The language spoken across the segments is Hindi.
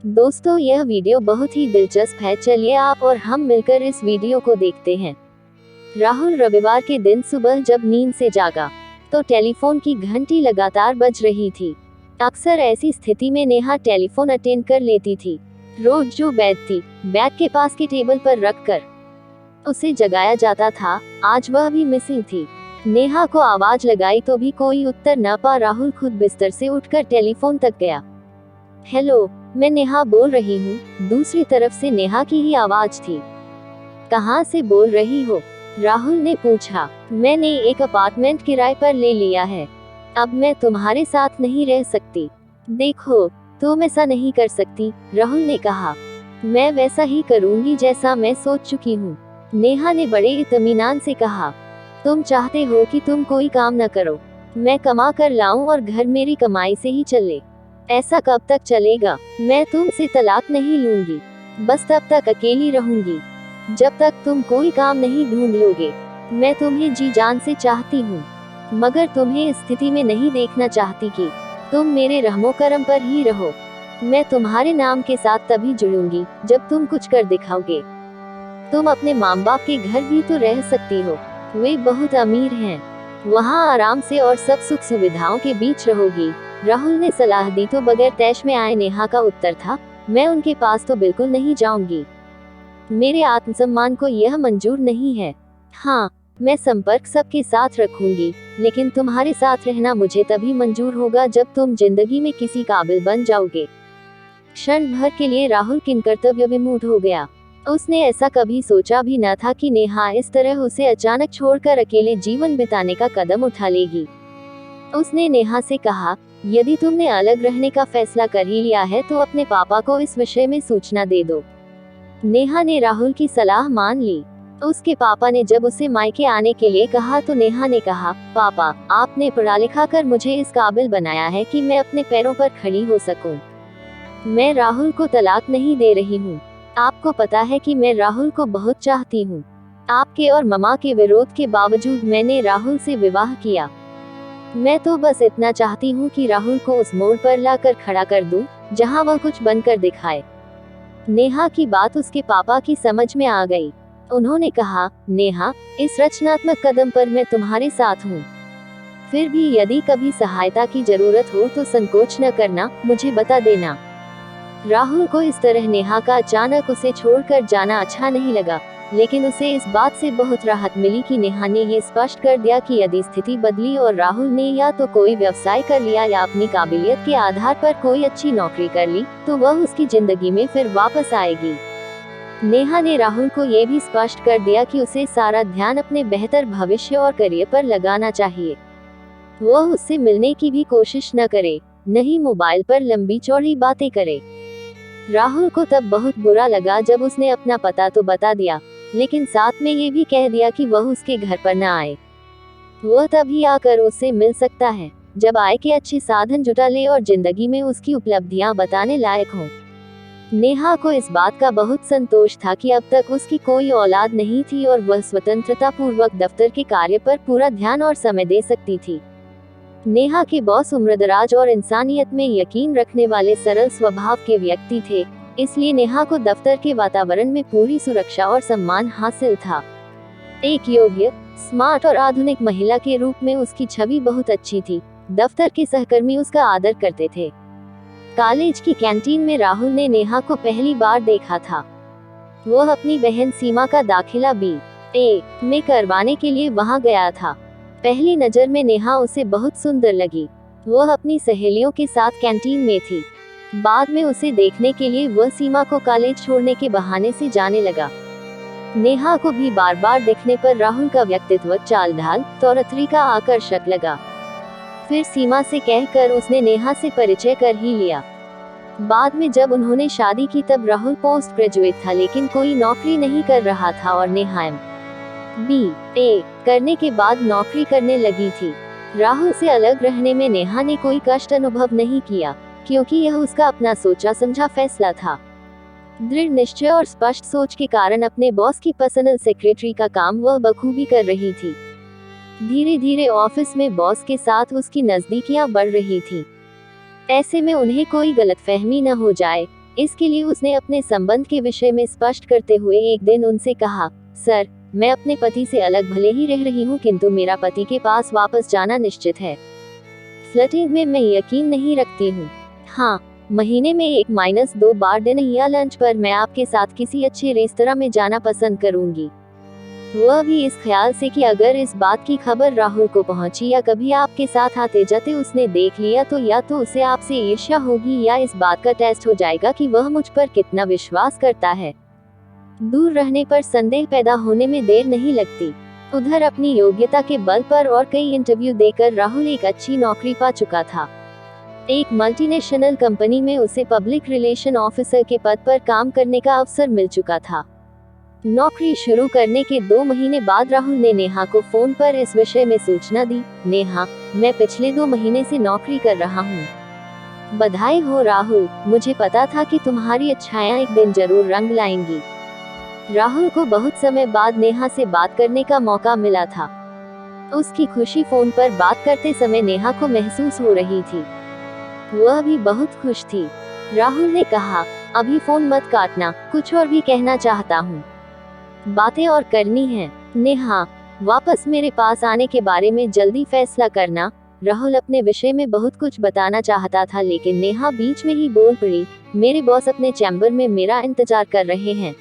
दोस्तों, यह वीडियो बहुत ही दिलचस्प है। चलिए आप और हम मिलकर इस वीडियो को देखते हैं। राहुल रविवार के दिन सुबह जब नींद से जागा तो टेलीफोन की घंटी लगातार बज रही थी। अक्सर ऐसी स्थिति में नेहा टेलीफोन अटेंड कर लेती थी। रोज जो बैग के पास के टेबल पर रखकर उसे जगाया जाता था, आज वह भी मिसिंग थी। नेहा को आवाज लगाई तो भी कोई उत्तर न पा राहुल खुद बिस्तर से उठकर टेलीफोन तक गया। हेलो, मैं नेहा बोल रही हूँ। दूसरी तरफ से नेहा की ही आवाज थी। कहाँ से बोल रही हो? राहुल ने पूछा। मैंने एक अपार्टमेंट किराए पर ले लिया है। अब मैं तुम्हारे साथ नहीं रह सकती। देखो, तुम ऐसा नहीं कर सकती, राहुल ने कहा। मैं वैसा ही करूंगी जैसा मैं सोच चुकी हूँ, नेहा ने बड़े इत्मीनान से कहा। तुम चाहते हो कि तुम कोई काम न करो, मैं कमा कर लाऊं और घर मेरी कमाई से ही चले। ऐसा कब तक चलेगा? मैं तुमसे तलाक नहीं लूंगी, बस तब तक अकेली रहूंगी जब तक तुम कोई काम नहीं ढूंढ लोगे। मैं तुम्हें जी जान से चाहती हूँ, मगर तुम्हें इस स्थिति में नहीं देखना चाहती कि तुम मेरे रहमो करम पर ही रहो। मैं तुम्हारे नाम के साथ तभी जुड़ूंगी जब तुम कुछ कर दिखाओगे। तुम अपने माँ बाप के घर भी तो रह सकती हो, वे बहुत अमीर हैं, वहाँ आराम से और सब सुख सुविधाओं के बीच रहोगी। राहुल ने सलाह दी तो बगैर तैश में आए नेहा का उत्तर था, मैं उनके पास तो बिल्कुल नहीं जाऊंगी। मेरे आत्मसम्मान को यह मंजूर नहीं है। हाँ, मैं संपर्क सबके साथ रखूंगी, लेकिन तुम्हारे साथ रहना मुझे तभी मंजूर होगा जब तुम जिंदगी में किसी काबिल बन जाओगे। क्षण भर के लिए राहुल किंकर्तव्य विमूढ़ हो गया। उसने ऐसा कभी सोचा भी न था कि नेहा इस तरह उसे अचानक छोड़कर अकेले जीवन बिताने का कदम उठा लेगी। उसने नेहा से कहा, यदि तुमने अलग रहने का फैसला कर ही लिया है तो अपने पापा को इस विषय में सूचना दे दो। नेहा ने राहुल की सलाह मान ली। उसके पापा ने जब उसे मायके आने के लिए कहा तो नेहा ने कहा, पापा, आपने पढ़ा लिखा कर मुझे इस काबिल बनाया है कि मैं अपने पैरों पर खड़ी हो सकूं। मैं राहुल को तलाक नहीं दे रही हूँ। आपको पता है कि मैं राहुल को बहुत चाहती हूँ। आपके और मम्मा के विरोध के बावजूद मैंने राहुल से विवाह किया। मैं तो बस इतना चाहती हूँ कि राहुल को उस मोड़ पर लाकर खड़ा कर दूं, जहाँ वह कुछ बनकर दिखाए। नेहा की बात उसके पापा की समझ में आ गई। उन्होंने कहा, नेहा, इस रचनात्मक कदम पर मैं तुम्हारे साथ हूँ। फिर भी यदि कभी सहायता की जरूरत हो तो संकोच न करना, मुझे बता देना। राहुल को इस तरह नेहा का अचानक उसे छोड़कर जाना अच्छा नहीं लगा, लेकिन उसे इस बात से बहुत राहत मिली कि नेहा ने ये स्पष्ट कर दिया कि यदि स्थिति बदली और राहुल ने या तो कोई व्यवसाय कर लिया या अपनी काबिलियत के आधार पर कोई अच्छी नौकरी कर ली, तो वह उसकी जिंदगी में फिर वापस आएगी। नेहा ने राहुल को ये भी स्पष्ट कर दिया कि उसे सारा ध्यान अपने बेहतर भविष्य और करियर पर लगाना चाहिए। वह उससे मिलने की भी कोशिश न करे, न ही मोबाइल पर लंबी चौड़ी बातें करे। राहुल को तब बहुत बुरा लगा जब उसने अपना पता तो बता दिया, लेकिन साथ में ये भी कह दिया कि वह उसके घर पर न आए। वह तभी आकर उससे मिल सकता है जब आय के अच्छे साधन जुटा ले और जिंदगी में उसकी उपलब्धियां बताने लायक हों। नेहा को इस बात का बहुत संतोष था कि अब तक उसकी कोई औलाद नहीं थी और वह स्वतंत्रता पूर्वक दफ्तर के कार्य पर पूरा ध्यान और समय दे सकती थी। नेहा के बॉस उम्रदराज और इंसानियत में यकीन रखने वाले सरल स्वभाव के व्यक्ति थे, इसलिए नेहा को दफ्तर के वातावरण में पूरी सुरक्षा और सम्मान हासिल था। एक योग्य, स्मार्ट और आधुनिक महिला के रूप में उसकी छवि बहुत अच्छी थी। दफ्तर के सहकर्मी उसका आदर करते थे। कॉलेज की कैंटीन में राहुल ने नेहा को पहली बार देखा था। वह अपनी बहन सीमा का दाखिला BA में करवाने के लिए वहां गया था। पहली नजर में नेहा उसे बहुत सुंदर लगी। वह अपनी सहेलियों के साथ कैंटीन में थी। बाद में उसे देखने के लिए वह सीमा को कॉलेज छोड़ने के बहाने से जाने लगा। नेहा को भी बार बार दिखने पर राहुल का व्यक्तित्व, चाल ढाल, तौर तरीका आकर्षक लगा। फिर सीमा से कहकर उसने नेहा से परिचय कर ही लिया। बाद में जब उन्होंने शादी की तब राहुल पोस्ट ग्रेजुएट था, लेकिन कोई नौकरी नहीं कर रहा था और नेहा MBA करने के बाद नौकरी करने लगी थी। राहुल से अलग रहने में नेहा ने कोई कष्ट अनुभव नहीं किया, क्योंकि यह उसका अपना सोचा समझा फैसला था। दृढ़ निश्चय और स्पष्ट सोच के कारण अपने बॉस की पर्सनल सेक्रेटरी का काम वह बखूबी कर रही थी। धीरे धीरे ऑफिस में बॉस के साथ उसकी नजदीकियां बढ़ रही थी। ऐसे में उन्हें कोई गलतफहमी न हो जाए, इसके लिए उसने अपने संबंध के विषय में स्पष्ट करते हुए एक दिन उनसे कहा, सर, मैं अपने पति से अलग भले ही रह रही हूँ, किंतु मेरा पति के पास वापस जाना निश्चित है। फ्लर्टिंग में मैं यकीन नहीं रखती हूँ। हाँ, महीने में 1-2 बार डिनर या लंच पर मैं आपके साथ किसी अच्छे रेस्तरां में जाना पसंद करूंगी। वह भी इस ख्याल से कि अगर इस बात की खबर राहुल को पहुंची या कभी आपके साथ आते जाते उसने देख लिया तो या तो उसे आपसे ईर्ष्या होगी या इस बात का टेस्ट हो जाएगा कि वह मुझ पर कितना विश्वास करता है। दूर रहने पर संदेह पैदा होने में देर नहीं लगती। उधर अपनी योग्यता के बल पर और कई इंटरव्यू देकर राहुल एक अच्छी नौकरी पा चुका था। एक मल्टीनेशनल कंपनी में उसे पब्लिक रिलेशन ऑफिसर के पद पर काम करने का अवसर मिल चुका था। नौकरी शुरू करने के 2 महीने बाद राहुल ने नेहा को फोन पर इस विषय में सूचना दी। नेहा, मैं पिछले 2 महीने से नौकरी कर रहा हूँ। बधाई हो राहुल, मुझे पता था कि तुम्हारी अच्छाइयाँ एक दिन जरूर रंग लाएंगी। राहुल को बहुत समय बाद नेहा से बात करने का मौका मिला था। उसकी खुशी फोन पर बात करते समय नेहा को महसूस हो रही थी। वह भी बहुत खुश थी। राहुल ने कहा, अभी फोन मत काटना, कुछ और भी कहना चाहता हूँ। बातें और करनी है। नेहा, वापस मेरे पास आने के बारे में जल्दी फैसला करना। राहुल अपने विषय में बहुत कुछ बताना चाहता था, लेकिन नेहा बीच में ही बोल पड़ी, मेरे बॉस अपने चैम्बर में मेरा इंतजार कर रहे हैं।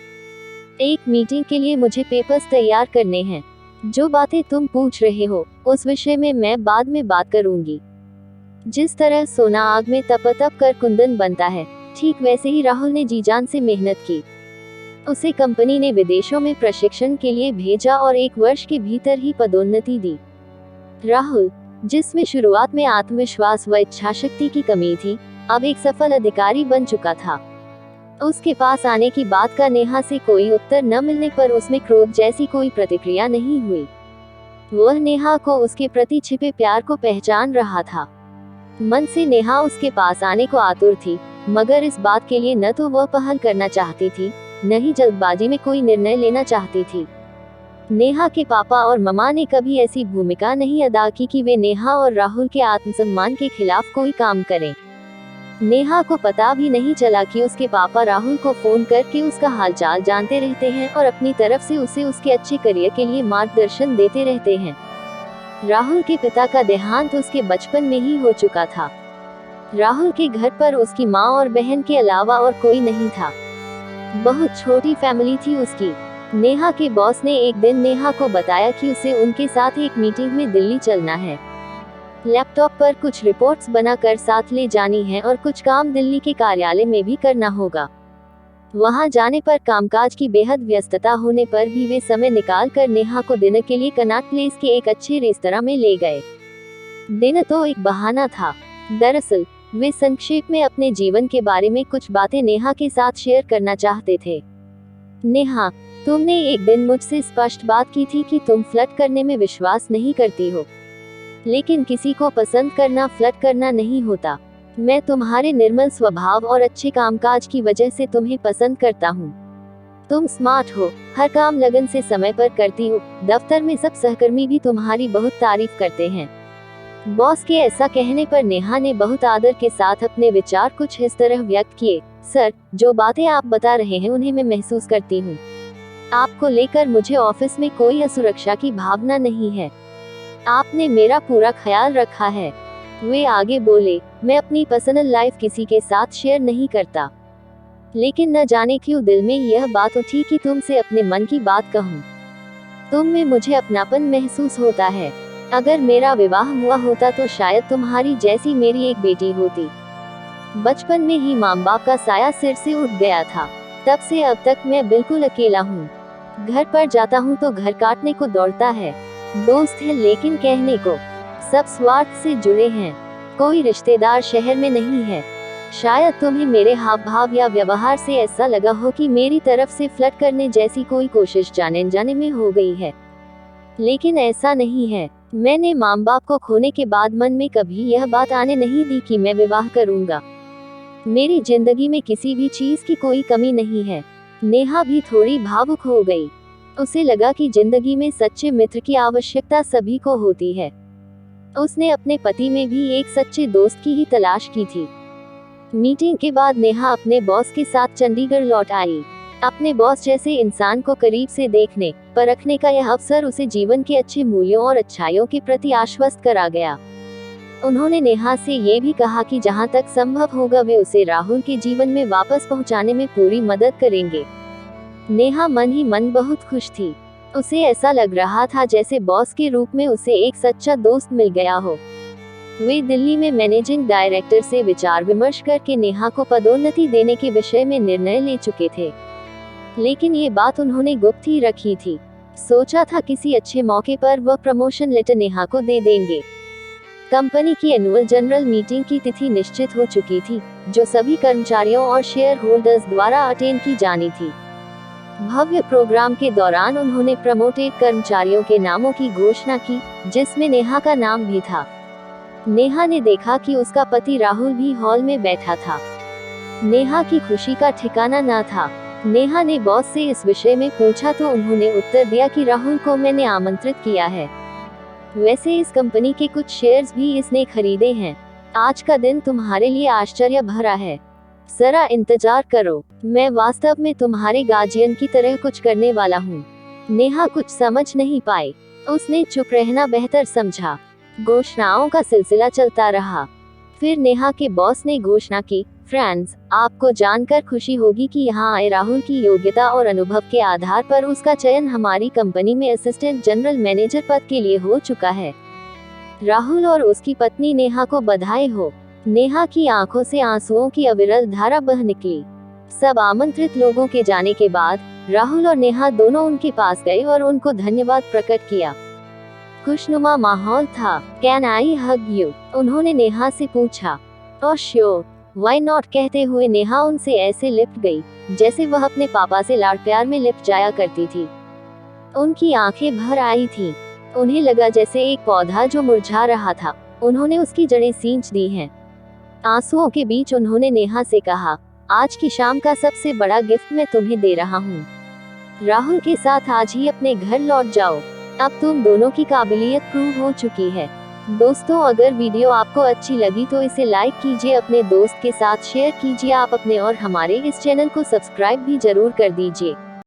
एक मीटिंग के लिए मुझे पेपर्स तैयार करने हैं। जो बातें तुम पूछ रहे हो उस विषय में मैं बाद में बात करूंगी। जिस तरह सोना आग में तप कर कुंदन बनता है, ठीक वैसे ही राहुल ने जी जान से मेहनत की। उसे कंपनी ने विदेशों में प्रशिक्षण के लिए भेजा और 1 वर्ष के भीतर ही पदोन्नति दी। राहुल, जिसमें शुरुआत में आत्मविश्वास व इच्छाशक्ति की कमी थी, अब एक सफल अधिकारी बन चुका था। उसके पास आने की बात का नेहा से कोई उत्तर न मिलने पर उसमें क्रोध जैसी कोई प्रतिक्रिया नहीं हुई। वह नेहा को उसके प्रति छिपे प्यार को पहचान रहा था। मन से नेहा उसके पास आने को आतुर थी, मगर इस बात के लिए न तो वह पहल करना चाहती थी, न ही जल्दबाजी में कोई निर्णय लेना चाहती थी। नेहा के पापा और ममा ने कभी ऐसी भूमिका नहीं अदा की कि वे नेहा और राहुल के आत्मसम्मान के खिलाफ कोई काम करें। नेहा को पता भी नहीं चला कि उसके पापा राहुल को फोन करके उसका हालचाल जानते रहते हैं और अपनी तरफ से उसे उसके अच्छे करियर के लिए मार्गदर्शन देते रहते हैं। राहुल के पिता का देहांत उसके बचपन में ही हो चुका था। राहुल के घर पर उसकी माँ और बहन के अलावा और कोई नहीं था। बहुत छोटी फैमिली थी उसकी। नेहा के बॉस ने एक दिन नेहा को बताया कि उसे उनके साथ एक मीटिंग में दिल्ली चलना है। लैपटॉप पर कुछ रिपोर्ट्स बनाकर साथ ले जानी है और कुछ काम दिल्ली के कार्यालय में भी करना होगा। वहां जाने पर कामकाज की बेहद व्यस्तता होने पर भी वे समय निकाल कर नेहा को डिनर के लिए कनॉट प्लेस के एक अच्छे रेस्तरां में ले गए। डिनर तो एक बहाना था। दरअसल वे संक्षेप में अपने जीवन के बारे में कुछ बातें नेहा के साथ शेयर करना चाहते थे। नेहा, तुमने एक दिन मुझसे स्पष्ट बात की थी कि तुम फ्लर्ट करने में विश्वास नहीं करती हो, लेकिन किसी को पसंद करना फ्लर्ट करना नहीं होता। मैं तुम्हारे निर्मल स्वभाव और अच्छे कामकाज की वजह से तुम्हें पसंद करता हूँ। तुम स्मार्ट हो, हर काम लगन से समय पर करती हो, दफ्तर में सब सहकर्मी भी तुम्हारी बहुत तारीफ करते हैं। बॉस के ऐसा कहने पर नेहा ने बहुत आदर के साथ अपने विचार कुछ इस तरह व्यक्त किए, सर, जो बातें आप बता रहे हैं उन्हें मैं महसूस करती हूँ। आपको लेकर मुझे ऑफिस में कोई असुरक्षा की भावना नहीं है। आपने मेरा पूरा ख्याल रखा है। वे आगे बोले, मैं अपनी पर्सनल लाइफ किसी के साथ शेयर नहीं करता, लेकिन न जाने क्यों दिल में यह बात उठी कि तुमसे अपने मन की बात कहूँ। तुम में मुझे अपनापन महसूस होता है। अगर मेरा विवाह हुआ होता तो शायद तुम्हारी जैसी मेरी एक बेटी होती। बचपन में ही माँ बाप का साया सिर से उठ गया था, तब से अब तक मैं बिल्कुल अकेला हूँ। घर पर जाता हूँ तो घर काटने को दौड़ता है। दोस्त है लेकिन कहने को सब स्वार्थ से जुड़े हैं। कोई रिश्तेदार शहर में नहीं है। शायद तुम्हें मेरे हाव भाव या व्यवहार से ऐसा लगा हो कि मेरी तरफ से फ्लर्ट करने जैसी कोई कोशिश जाने अनजाने में हो गई है, लेकिन ऐसा नहीं है। मैंने माँ बाप को खोने के बाद मन में कभी यह बात आने नहीं दी कि मैं विवाह करूंगा। मेरी जिंदगी में किसी भी चीज की कोई कमी नहीं है। नेहा भी थोड़ी भावुक हो गई। उसे लगा कि जिंदगी में सच्चे मित्र की आवश्यकता सभी को होती है। उसने अपने पति में भी एक सच्चे दोस्त की ही तलाश की थी। मीटिंग के बाद नेहा अपने बॉस के साथ चंडीगढ़ लौट आई। अपने बॉस जैसे इंसान को करीब से देखने, परखने का यह अवसर उसे जीवन के अच्छे मूल्यों और अच्छाइयों के प्रति आश्वस्त करा गया। उन्होंने नेहा से ये भी कहा कि जहां तक संभव होगा वे उसे राहुल के जीवन में वापस पहुंचाने में पूरी मदद करेंगे। नेहा मन ही मन बहुत खुश थी। उसे ऐसा लग रहा था जैसे बॉस के रूप में उसे एक सच्चा दोस्त मिल गया हो। वे दिल्ली में मैनेजिंग डायरेक्टर से विचार विमर्श करके नेहा को पदोन्नति देने के विषय में निर्णय ले चुके थे, लेकिन ये बात उन्होंने गुप्त ही रखी थी। सोचा था किसी अच्छे मौके पर वह प्रमोशन लेटर नेहा को दे देंगे। कंपनी की एनुअल जनरल मीटिंग की तिथि निश्चित हो चुकी थी, जो सभी कर्मचारियों और शेयर होल्डर्स द्वारा अटेंड की जानी थी। भव्य प्रोग्राम के दौरान उन्होंने प्रमोटेड कर्मचारियों के नामों की घोषणा की, जिसमें नेहा का नाम भी था। नेहा ने देखा कि उसका पति राहुल भी हॉल में बैठा था। नेहा की खुशी का ठिकाना न था। नेहा ने बॉस से इस विषय में पूछा तो उन्होंने उत्तर दिया कि राहुल को मैंने आमंत्रित किया है। वैसे इस कंपनी के कुछ शेयर्स भी इसने खरीदे हैं। आज का दिन तुम्हारे लिए आश्चर्य भरा है। जरा इंतजार करो, मैं वास्तव में तुम्हारे गार्जियन की तरह कुछ करने वाला हूँ। नेहा कुछ समझ नहीं पाई। उसने चुप रहना बेहतर समझा। घोषणाओं का सिलसिला चलता रहा। फिर नेहा के बॉस ने घोषणा की, फ्रेंड्स, आपको जानकर खुशी होगी कि यहाँ आए राहुल की योग्यता और अनुभव के आधार पर उसका चयन हमारी कंपनी में असिस्टेंट जनरल मैनेजर पद के लिए हो चुका है। राहुल और उसकी पत्नी नेहा को बधाई हो। नेहा की आंखों से आंसुओं की अविरल धारा बह निकली। सब आमंत्रित लोगों के जाने के बाद राहुल और नेहा दोनों उनके पास गए और उनको धन्यवाद प्रकट किया। खुशनुमा माहौल था। Can I hug you? उन्होंने नेहा से पूछा। ओह श्योर, व्हाई नॉट कहते हुए नेहा उनसे ऐसे लिपट गई जैसे वह अपने पापा से लाड़ प्यार में लिपट जाया करती थी। उनकी आंखें भर आई थीं। उन्हें लगा जैसे एक पौधा जो मुरझा रहा था, उन्होंने उसकी जड़ें सींच दी हैं। आंसुओं के बीच उन्होंने नेहा से कहा, आज की शाम का सबसे बड़ा गिफ्ट मैं तुम्हें दे रहा हूँ। राहुल के साथ आज ही अपने घर लौट जाओ। अब तुम दोनों की काबिलियत प्रूव हो चुकी है। दोस्तों, अगर वीडियो आपको अच्छी लगी तो इसे लाइक कीजिए, अपने दोस्त के साथ शेयर कीजिए। आप अपने और हमारे इस चैनल को सब्सक्राइब भी जरूर कर दीजिए।